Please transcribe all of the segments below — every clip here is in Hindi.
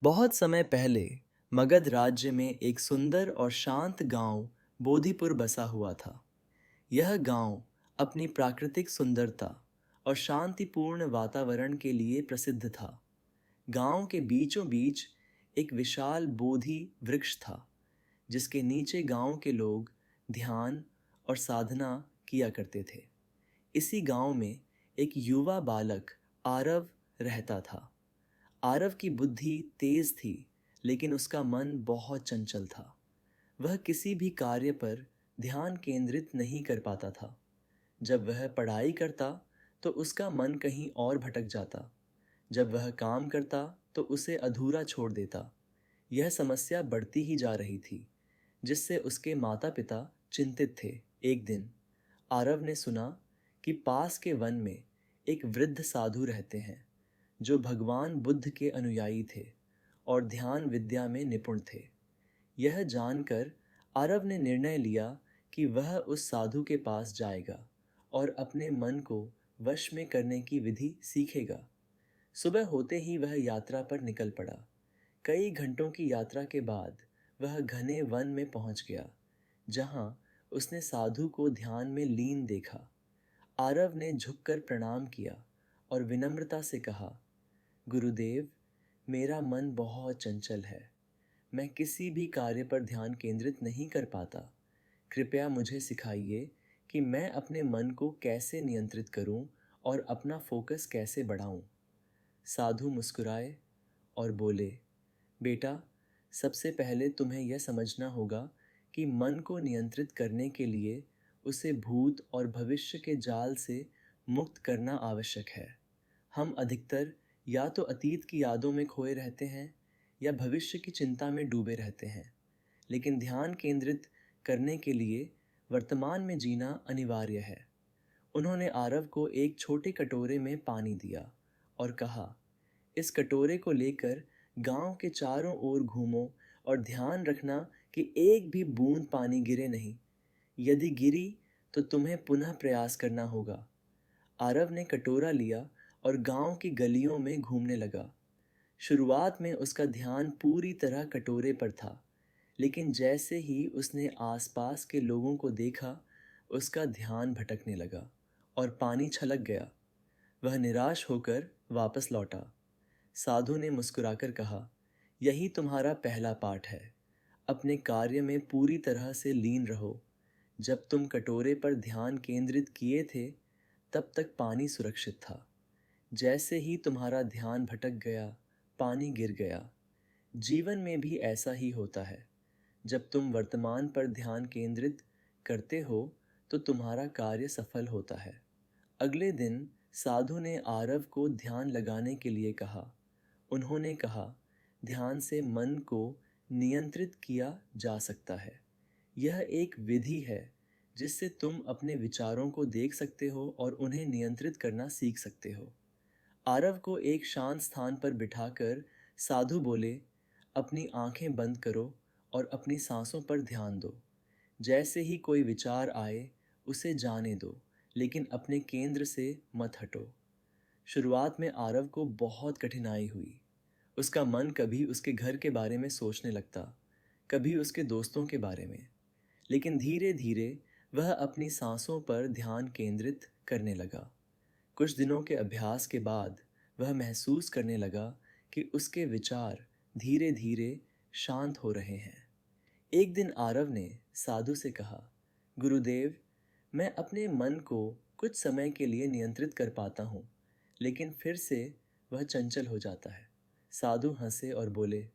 बहुत समय पहले मगध राज्य में एक सुंदर और शांत गांव बोधिपुर बसा हुआ था। यह गांव अपनी प्राकृतिक सुंदरता और शांतिपूर्ण वातावरण के लिए प्रसिद्ध था। गांव के बीचों बीच एक विशाल बोधि वृक्ष था, जिसके नीचे गांव के लोग ध्यान और साधना किया करते थे। इसी गांव में एक युवा बालक आरव रहता था। आरव की बुद्धि तेज थी, लेकिन उसका मन बहुत चंचल था। वह किसी भी कार्य पर ध्यान केंद्रित नहीं कर पाता था। जब वह पढ़ाई करता तो उसका मन कहीं और भटक जाता। जब वह काम करता तो उसे अधूरा छोड़ देता। यह समस्या बढ़ती ही जा रही थी, जिससे उसके माता पिता चिंतित थे। एक दिन आरव ने सुना कि पास के वन में एक वृद्ध साधु रहते हैं, जो भगवान बुद्ध के अनुयायी थे और ध्यान विद्या में निपुण थे। यह जानकर आरव ने निर्णय लिया कि वह उस साधु के पास जाएगा और अपने मन को वश में करने की विधि सीखेगा। सुबह होते ही वह यात्रा पर निकल पड़ा। कई घंटों की यात्रा के बाद वह घने वन में पहुंच गया, जहां उसने साधु को ध्यान में लीन देखा। आरव ने झुककर प्रणाम किया और विनम्रता से कहा, गुरुदेव, मेरा मन बहुत चंचल है। मैं किसी भी कार्य पर ध्यान केंद्रित नहीं कर पाता। कृपया मुझे सिखाइए कि मैं अपने मन को कैसे नियंत्रित करूं और अपना फोकस कैसे बढ़ाऊं। साधु मुस्कुराए और बोले, बेटा, सबसे पहले तुम्हें यह समझना होगा कि मन को नियंत्रित करने के लिए उसे भूत और भविष्य के जाल से मुक्त करना आवश्यक है। हम अधिकतर या तो अतीत की यादों में खोए रहते हैं या भविष्य की चिंता में डूबे रहते हैं। लेकिन ध्यान केंद्रित करने के लिए वर्तमान में जीना अनिवार्य है। उन्होंने आरव को एक छोटे कटोरे में पानी दिया और कहा, इस कटोरे को लेकर गांव के चारों ओर घूमो और ध्यान रखना कि एक भी बूंद पानी गिरे नहीं। यदि गिरी तो तुम्हें पुनः प्रयास करना होगा। आरव ने कटोरा लिया और गांव की गलियों में घूमने लगा। शुरुआत में उसका ध्यान पूरी तरह कटोरे पर था, लेकिन जैसे ही उसने आसपास के लोगों को देखा, उसका ध्यान भटकने लगा और पानी छलक गया। वह निराश होकर वापस लौटा। साधु ने मुस्कुराकर कहा, यही तुम्हारा पहला पाठ है। अपने कार्य में पूरी तरह से लीन रहो। जब तुम कटोरे पर ध्यान केंद्रित किए थे, तब तक पानी सुरक्षित था। जैसे ही तुम्हारा ध्यान भटक गया, पानी गिर गया। जीवन में भी ऐसा ही होता है। जब तुम वर्तमान पर ध्यान केंद्रित करते हो तो तुम्हारा कार्य सफल होता है। अगले दिन साधु ने आरव को ध्यान लगाने के लिए कहा। उन्होंने कहा, ध्यान से मन को नियंत्रित किया जा सकता है। यह एक विधि है जिससे तुम अपने विचारों को देख सकते हो और उन्हें नियंत्रित करना सीख सकते हो। आरव को एक शांत स्थान पर बिठाकर साधु बोले, अपनी आंखें बंद करो और अपनी सांसों पर ध्यान दो। जैसे ही कोई विचार आए, उसे जाने दो, लेकिन अपने केंद्र से मत हटो। शुरुआत में आरव को बहुत कठिनाई हुई। उसका मन कभी उसके घर के बारे में सोचने लगता, कभी उसके दोस्तों के बारे में। लेकिन धीरे धीरे वह अपनी सांसों पर ध्यान केंद्रित करने लगा। कुछ दिनों के अभ्यास के बाद वह महसूस करने लगा कि उसके विचार धीरे धीरे शांत हो रहे हैं। एक दिन आरव ने साधु से कहा, गुरुदेव, मैं अपने मन को कुछ समय के लिए नियंत्रित कर पाता हूँ, लेकिन फिर से वह चंचल हो जाता है। साधु हंसे और बोले,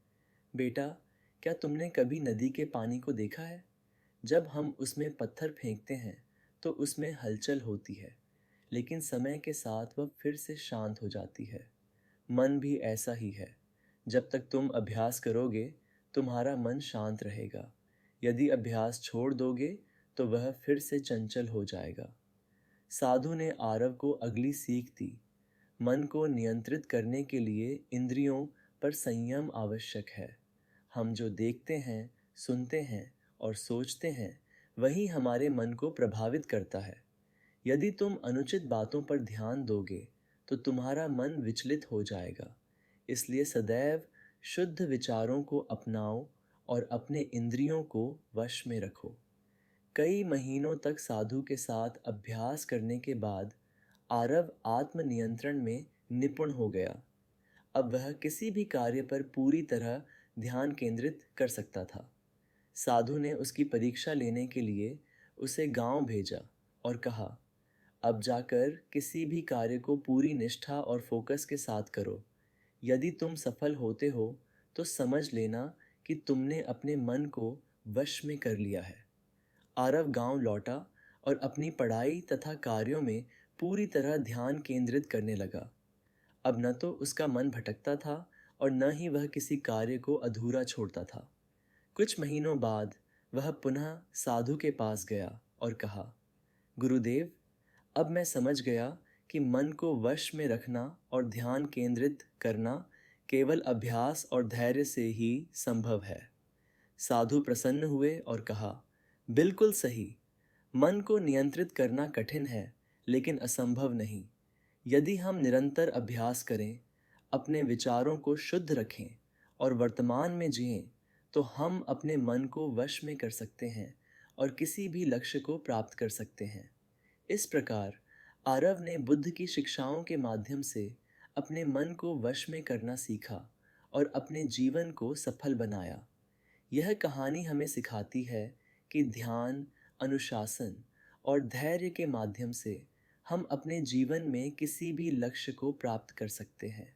बेटा, क्या तुमने कभी नदी के पानी को देखा है? जब हम उसमें पत्थर फेंकते हैं तो उसमें हलचल होती है, लेकिन समय के साथ वह फिर से शांत हो जाती है। मन भी ऐसा ही है। जब तक तुम अभ्यास करोगे, तुम्हारा मन शांत रहेगा। यदि अभ्यास छोड़ दोगे तो वह फिर से चंचल हो जाएगा। साधु ने आरव को अगली सीख दी। मन को नियंत्रित करने के लिए इंद्रियों पर संयम आवश्यक है। हम जो देखते हैं, सुनते हैं और सोचते हैं, वही हमारे मन को प्रभावित करता है। यदि तुम अनुचित बातों पर ध्यान दोगे तो तुम्हारा मन विचलित हो जाएगा। इसलिए सदैव शुद्ध विचारों को अपनाओ और अपने इंद्रियों को वश में रखो। कई महीनों तक साधु के साथ अभ्यास करने के बाद आरव आत्मनियंत्रण में निपुण हो गया। अब वह किसी भी कार्य पर पूरी तरह ध्यान केंद्रित कर सकता था। साधु ने उसकी परीक्षा लेने के लिए उसे गांव भेजा और कहा, अब जाकर किसी भी कार्य को पूरी निष्ठा और फोकस के साथ करो। यदि तुम सफल होते हो तो समझ लेना कि तुमने अपने मन को वश में कर लिया है। आरव गांव लौटा और अपनी पढ़ाई तथा कार्यों में पूरी तरह ध्यान केंद्रित करने लगा। अब न तो उसका मन भटकता था और न ही वह किसी कार्य को अधूरा छोड़ता था। कुछ महीनों बाद वह पुनः साधु के पास गया और कहा, गुरुदेव, अब मैं समझ गया कि मन को वश में रखना और ध्यान केंद्रित करना केवल अभ्यास और धैर्य से ही संभव है। साधु प्रसन्न हुए और कहा, बिल्कुल सही। मन को नियंत्रित करना कठिन है, लेकिन असंभव नहीं। यदि हम निरंतर अभ्यास करें, अपने विचारों को शुद्ध रखें और वर्तमान में जिएं, तो हम अपने मन को वश में कर सकते हैं और किसी भी लक्ष्य को प्राप्त कर सकते हैं। इस प्रकार आरव ने बुद्ध की शिक्षाओं के माध्यम से अपने मन को वश में करना सीखा और अपने जीवन को सफल बनाया। यह कहानी हमें सिखाती है कि ध्यान, अनुशासन और धैर्य के माध्यम से हम अपने जीवन में किसी भी लक्ष्य को प्राप्त कर सकते हैं।